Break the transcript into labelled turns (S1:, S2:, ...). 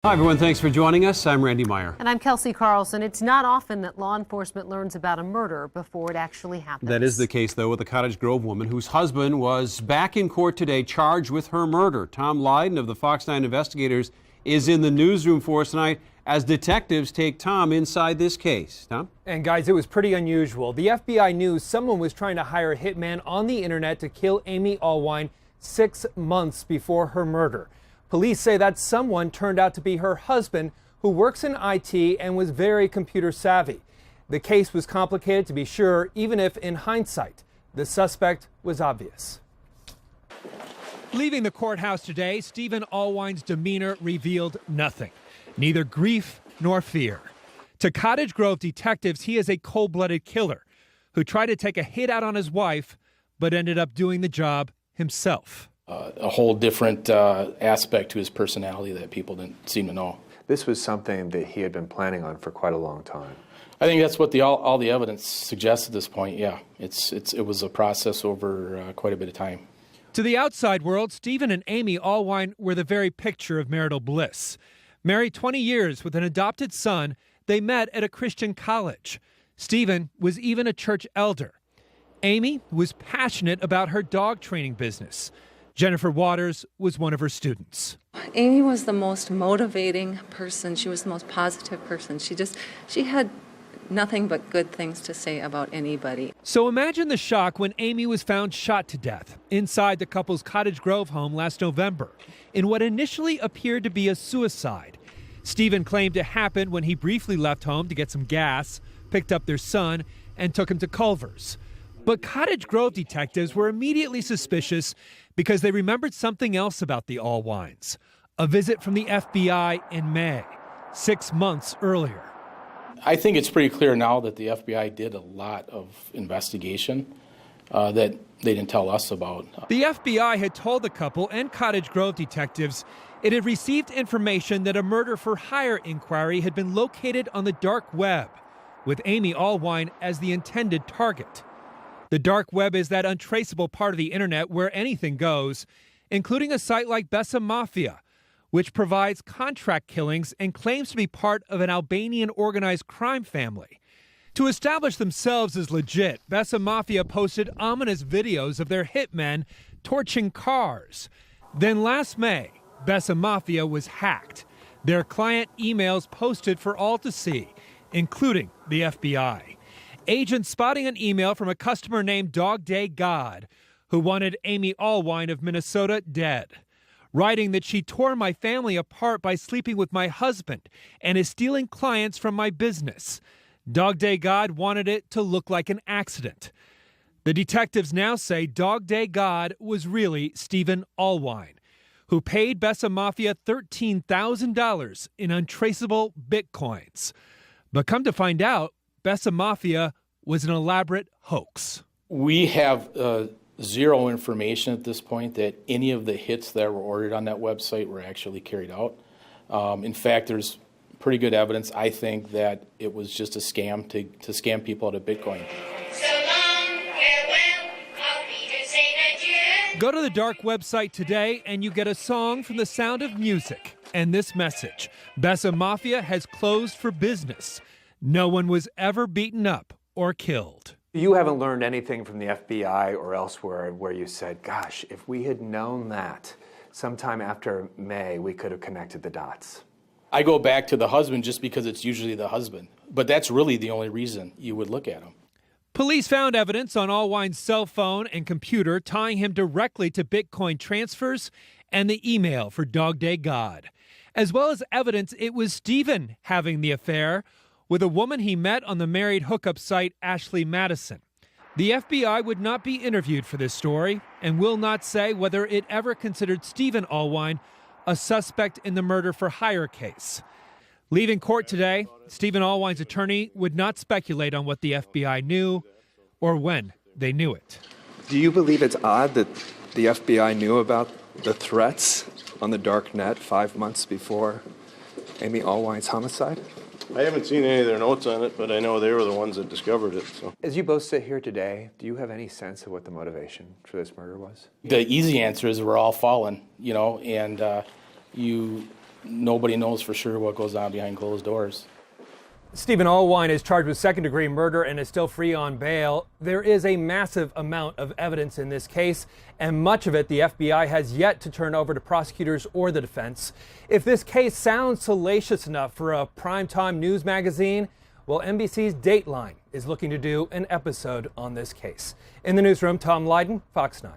S1: Hi, everyone. Thanks for joining us. I'm Randy Meyer.
S2: And I'm Kelsey Carlson. It's not often that law enforcement learns about a murder before it actually happens.
S1: That is the case, though, with a Cottage Grove woman whose husband was back in court today charged with her murder. Tom Lydon of the Fox 9 Investigators is in the newsroom for us tonight as detectives take Tom inside this case. Tom?
S3: And guys, it was pretty unusual. The FBI knew someone was trying to hire a hitman on the internet to kill Amy Allwine 6 months before her murder. Police say that someone turned out to be her husband, who works in IT and was very computer savvy. The case was complicated, to be sure, even if in hindsight, the suspect was obvious. Leaving the courthouse today, Stephen Allwine's demeanor revealed nothing, neither grief nor fear. To Cottage Grove detectives, he is a cold-blooded killer who tried to take a hit out on his wife, but ended up doing the job himself.
S4: A whole different aspect to his personality that people didn't seem to know.
S5: This was something that he had been planning on for quite a long time.
S4: I think that's what all the evidence suggests at this point. Yeah, it was a process over quite a bit of time.
S3: To the outside world, Stephen and Amy Allwine were the very picture of marital bliss. Married 20 years with an adopted son, they met at a Christian college. Stephen was even a church elder. Amy was passionate about her dog training business. Jennifer Waters was one of her students.
S6: Amy was the most motivating person. She was the most positive person. She had nothing but good things to say about anybody.
S3: So imagine the shock when Amy was found shot to death inside the couple's Cottage Grove home last November in what initially appeared to be a suicide. Stephen claimed it happened when he briefly left home to get some gas, picked up their son, and took him to Culver's. But Cottage Grove detectives were immediately suspicious because they remembered something else about the Allwines, a visit from the FBI in May, 6 months earlier.
S4: I think it's pretty clear now that the FBI did a lot of investigation that they didn't tell us about.
S3: The FBI had told the couple and Cottage Grove detectives it had received information that a murder-for-hire inquiry had been located on the dark web, with Amy Allwine as the intended target. The dark web is that untraceable part of the internet where anything goes, including a site like Bessa Mafia, which provides contract killings and claims to be part of an Albanian organized crime family. To establish themselves as legit, Bessa Mafia posted ominous videos of their hitmen torching cars. Then last May, Bessa Mafia was hacked. Their client emails posted for all to see, including the FBI. Agents spotting an email from a customer named Dog Day God, who wanted Amy Allwine of Minnesota dead, writing that she tore my family apart by sleeping with my husband and is stealing clients from my business. Dog Day God wanted it to look like an accident. The detectives now say Dog Day God was really Stephen Allwine, who paid Bessa Mafia $13,000 in untraceable bitcoins. But come to find out, Bessa Mafia was an elaborate hoax.
S4: We have zero information at this point that any of the hits that were ordered on that website were actually carried out. In fact, there's pretty good evidence, I think, that it was just a scam to scam people out of Bitcoin.
S3: Go to the dark website today and you get a song from The Sound of Music and this message: Bessa Mafia has closed for business. No one was ever beaten up or killed.
S5: You haven't learned anything from the FBI or elsewhere where you said, gosh, if we had known that sometime after May, we could have connected the dots.
S4: I go back to the husband just because it's usually the husband, but that's really the only reason you would look at him.
S3: Police found evidence on Allwine's cell phone and computer tying him directly to Bitcoin transfers and the email for Dog Day God, as well as evidence it was Stephen having the affair with a woman he met on the married hookup site Ashley Madison. The FBI would not be interviewed for this story and will not say whether it ever considered Stephen Allwine a suspect in the murder-for-hire case. Leaving court today, Stephen Allwine's attorney would not speculate on what the FBI knew or when they knew it.
S7: Do you believe it's odd that the FBI knew about the threats on the dark net 5 months before Amy Allwine's homicide?
S8: I haven't seen any of their notes on it, but I know they were the ones that discovered it. So.
S5: As you both sit here today, do you have any sense of what the motivation for this murder was?
S4: The easy answer is we're all fallen, and you nobody knows for sure what goes on behind closed doors.
S3: Stephen Allwine is charged with second-degree murder and is still free on bail. There is a massive amount of evidence in this case, and much of it the FBI has yet to turn over to prosecutors or the defense. If this case sounds salacious enough for a primetime news magazine, well, NBC's Dateline is looking to do an episode on this case. In the newsroom, Tom Lydon, Fox 9.